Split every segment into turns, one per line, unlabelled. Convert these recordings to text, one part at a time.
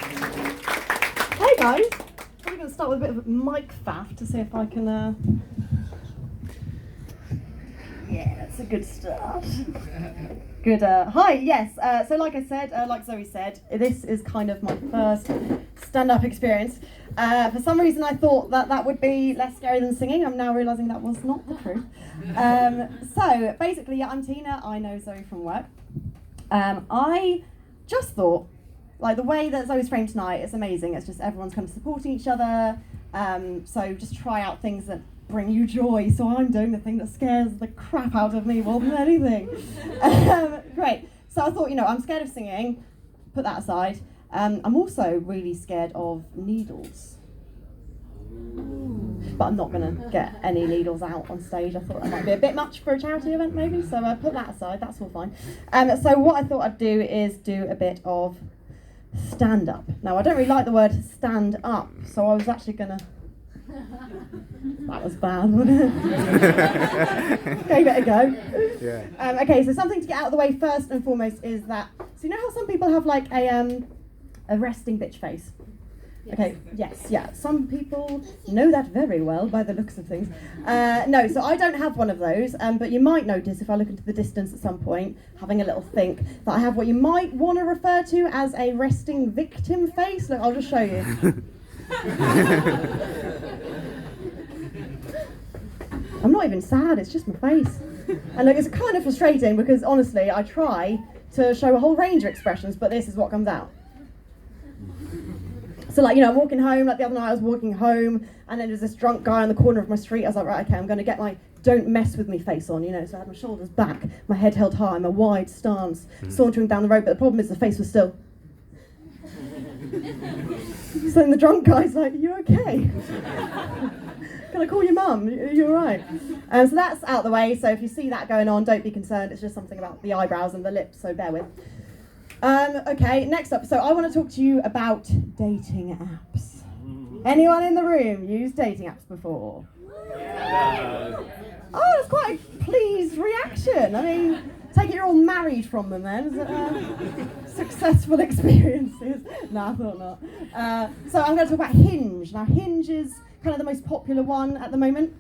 Hey guys, I'm going to start with a bit of mic faff to see if I can. Yeah, that's a good start. Good. Hi. Yes. So, like I said, like Zoe said, this is kind of my first stand-up experience. For some reason, I thought that would be less scary than singing. I'm now realising that was not the truth. So, basically, yeah, I'm Tina. I know Zoe from work. I just thought, like, the way that Zoe's framed tonight is amazing. It's just everyone's kind of supporting each other. So just try out things that bring you joy. So I'm doing the thing that scares the crap out of me more than anything. Great. So I thought, I'm scared of singing. Put that aside. I'm also really scared of needles. But I'm not going to get any needles out on stage. I thought that might be a bit much for a charity event, maybe. So put that aside. That's all fine. So what I thought I'd do is do a bit of stand up. Now, I don't really like the word stand up, so I was actually going to... That was bad, wasn't it? Gave it a go. Yeah. Okay, so something to get out of the way first and foremost is that... So you know how some people have like a resting bitch face? Okay, yes, yeah. Some people know that very well by the looks of things. No, so I don't have one of those, but you might notice if I look into the distance at some point, having a little think, that I have what you might want to refer to as a resting victim face. Look, I'll just show you. I'm not even sad, it's just my face. And look, it's kind of frustrating because honestly, I try to show a whole range of expressions, but this is what comes out. So like, I'm walking home, like the other night I was walking home and then there's this drunk guy on the corner of my street. I was like, right, okay, I'm going to get my don't mess with me face on, so I had my shoulders back, my head held high, my wide stance, sauntering down the road, but the problem is the face was still. So then the drunk guy's like, are you okay? Can I call your mum? Are you alright? So that's out the way, so if you see that going on, don't be concerned, it's just something about the eyebrows and the lips, so bear with. Okay, next up, so I want to talk to you about dating apps. Anyone in the room used dating apps before? Yeah. Oh, that's quite a pleased reaction. I mean, take it you're all married from them then. Is it successful experiences? No, I thought not. So I'm going to talk about Hinge. Now, Hinge is kind of the most popular one at the moment.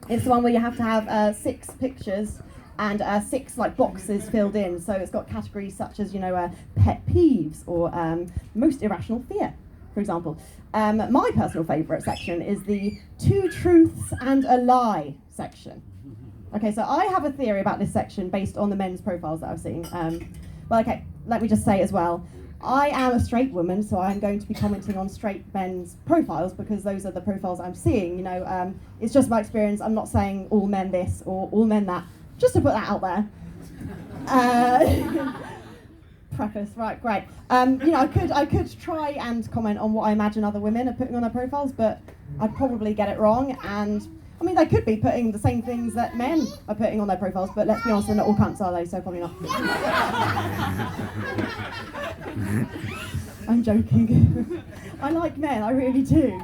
It's the one where you have to have 6 pictures and 6 boxes filled in. So it's got categories such as, pet peeves or most irrational fear, for example. My personal favourite section is the 2 truths and a lie section. Okay, so I have a theory about this section based on the men's profiles that I've seen. Well, okay, let me just say as well, I am a straight woman, so I'm going to be commenting on straight men's profiles because those are the profiles I'm seeing. It's just my experience. I'm not saying all men this or all men that. Just to put that out there. Preface, right, great. I could try and comment on what I imagine other women are putting on their profiles, but I'd probably get it wrong. And I mean, they could be putting the same things that men are putting on their profiles, but let's be honest, they're not all cunts, are they? So probably not. I'm joking. I like men, I really do.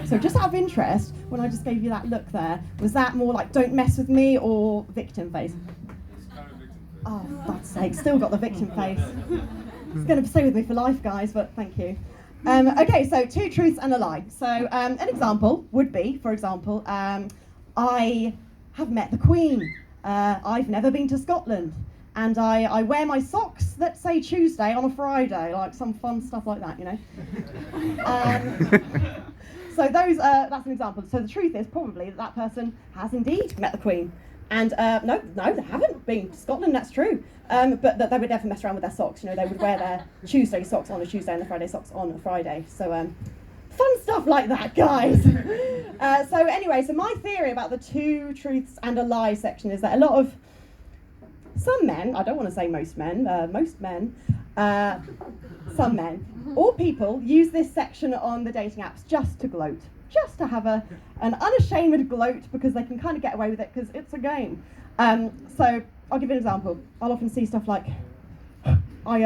So just out of interest, when I just gave you that look there, was that more like don't mess with me or victim face? Oh, for God's sake, still got the victim face. It's going to stay with me for life, guys, but thank you. Okay, so 2 truths and a lie. So an example would be, for example, I have met the Queen. I've never been to Scotland. And I wear my socks that say Tuesday on a Friday, like some fun stuff like that, So that's an example. So the truth is probably that person has indeed met the Queen. And no, they haven't been to Scotland, that's true. But that they would never mess around with their socks. They would wear their Tuesday socks on a Tuesday and the Friday socks on a Friday. So fun stuff like that, guys. So anyway, so my theory about the 2 truths and a lie section is that a lot of some men, I don't want to say most men, some men, or people use this section on the dating apps just to gloat, just to have an unashamed gloat because they can kind of get away with it because it's a game. So I'll give you an example. I'll often see stuff like, I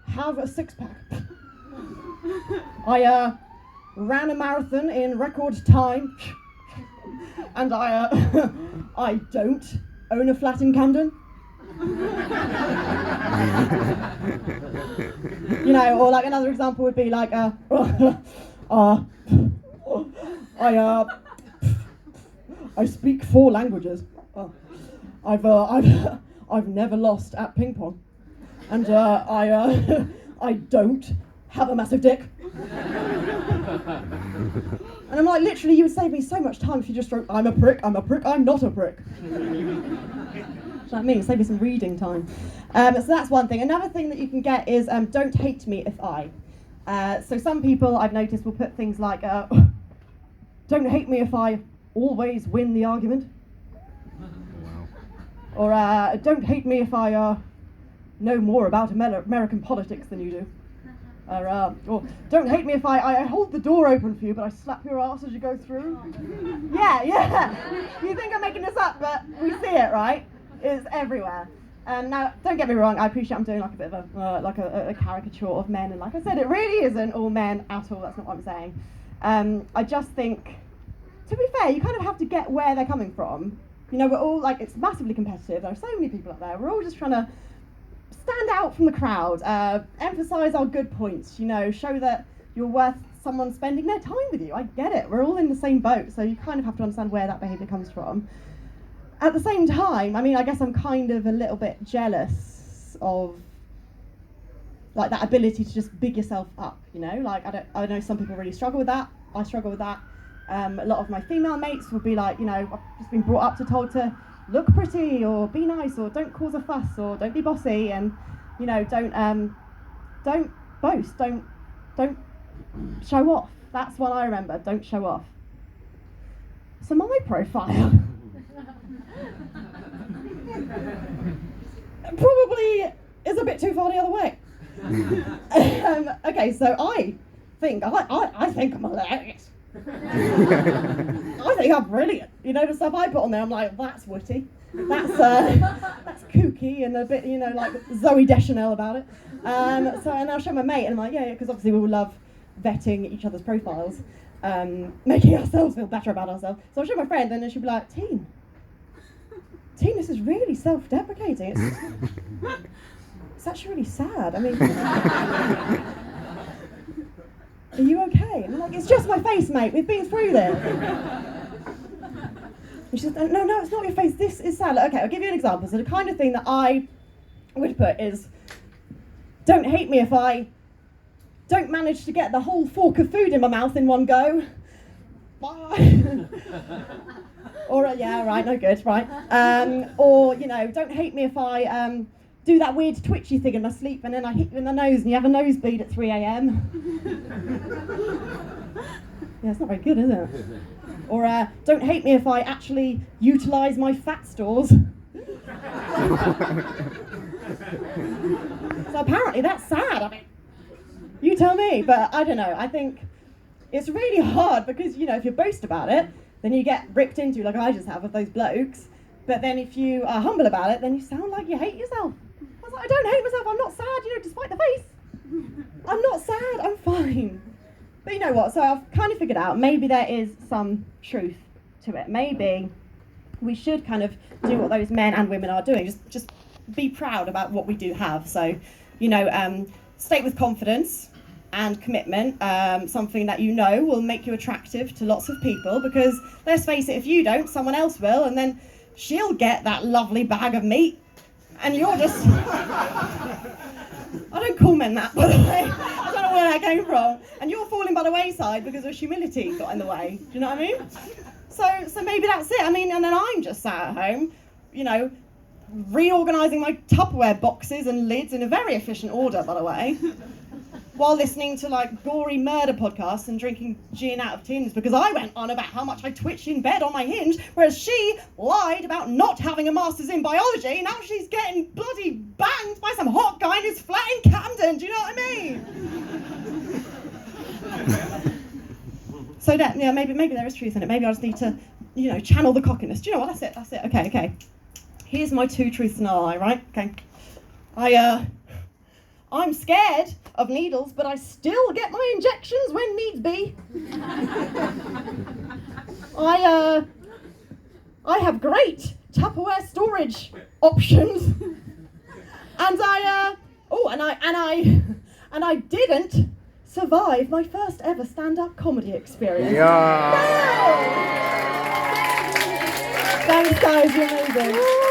have a 6-pack. I ran a marathon in record time. And I don't own a flat in Camden. You know, or like another example would be like, I speak 4 languages. I've never lost at ping pong, and I don't have a massive dick. And I'm like, literally, you would save me so much time if you just wrote, I'm a prick, I'm not a prick. Do you know what I mean? Save me some reading time. So that's one thing. Another thing that you can get is don't hate me if I. So some people I've noticed will put things like, don't hate me if I always win the argument. Or don't hate me if I know more about American politics than you do. Or don't hate me if I hold the door open for you, but I slap your ass as you go through. Yeah. You think I'm making this up, but we see it, right? It's everywhere. Now, don't get me wrong, I appreciate I'm doing like a bit of a caricature of men, and like I said, it really isn't all men at all, that's not what I'm saying. I just think, to be fair, you kind of have to get where they're coming from. You know, we're all, like, it's massively competitive, there are so many people up there, we're all just trying to stand out from the crowd, emphasise our good points, you know, show that you're worth someone spending their time with you. I get it, we're all in the same boat, so you kind of have to understand where that behaviour comes from. At the same time, I mean, I guess I'm kind of a little bit jealous of like that ability to just big yourself up, you know, like I know some people really struggle with that, I struggle with that. A lot of my female mates would be like, you know, I've just been brought up to told to look pretty or be nice or don't cause a fuss or don't be bossy, and you know, don't boast, don't show off. That's what I remember, don't show off. So my profile probably is a bit too far the other way. Okay, so I think I'm hilarious. I think I'm brilliant. You know, the stuff I put on there, I'm like, that's witty, that's kooky and a bit, you know, like Zooey Deschanel about it. So, and I'll show my mate, and I'm like, yeah, because obviously we all love vetting each other's profiles, making ourselves feel better about ourselves. So I'll show my friend, and then she'll be like, Teen, this is really self-deprecating. It's actually really sad. I mean, are you okay? And I'm like, it's just my face, mate. We've been through this. And she says, no, it's not your face. This is sad. Okay, I'll give you an example. So the kind of thing that I would put is, don't hate me if I don't manage to get the whole fork of food in my mouth in one go. Bye. Or, yeah, right, no good, right. Or, you know, don't hate me if I do that weird twitchy thing in my sleep and then I hit you in the nose and you have a nosebleed at 3 a.m. Yeah, it's not very good, is it? Or don't hate me if I actually utilise my fat stores. So apparently that's sad. I mean, you tell me, but I don't know. I think it's really hard because, you know, if you boast about it, then you get ripped into, like I just have, of those blokes. But then if you are humble about it, then you sound like you hate yourself. I was like, I don't hate myself, I'm not sad, you know, despite the face. I'm not sad, I'm fine. But you know what, so I've kind of figured out, maybe there is some truth to it. Maybe we should kind of do what those men and women are doing, just be proud about what we do have. So, you know, state with confidence and commitment, something that you know will make you attractive to lots of people, because let's face it, if you don't, someone else will, and then she'll get that lovely bag of meat, and you're just... I don't call men that, by the way. I don't know where that came from. And you're falling by the wayside because of humility got in the way. Do you know what I mean? So maybe that's it. I mean, and then I'm just sat at home, you know, reorganising my Tupperware boxes and lids in a very efficient order, by the way, while listening to like gory murder podcasts and drinking gin out of tins, because I went on about how much I twitch in bed on my hinge, whereas she lied about not having a master's in biology. Now she's getting bloody banged by some hot guy in his flat in Camden. Do you know what I mean? So that, yeah, maybe there is truth in it. Maybe I just need to, you know, channel the cockiness. Do you know what? That's it. Okay. Here's my 2 truths and a lie, right? Okay. I'm scared of needles, but I still get my injections when needs be. I have great Tupperware storage options, and I didn't survive my first ever stand-up comedy experience.
Yeah.
No! Thanks, guys. You're amazing.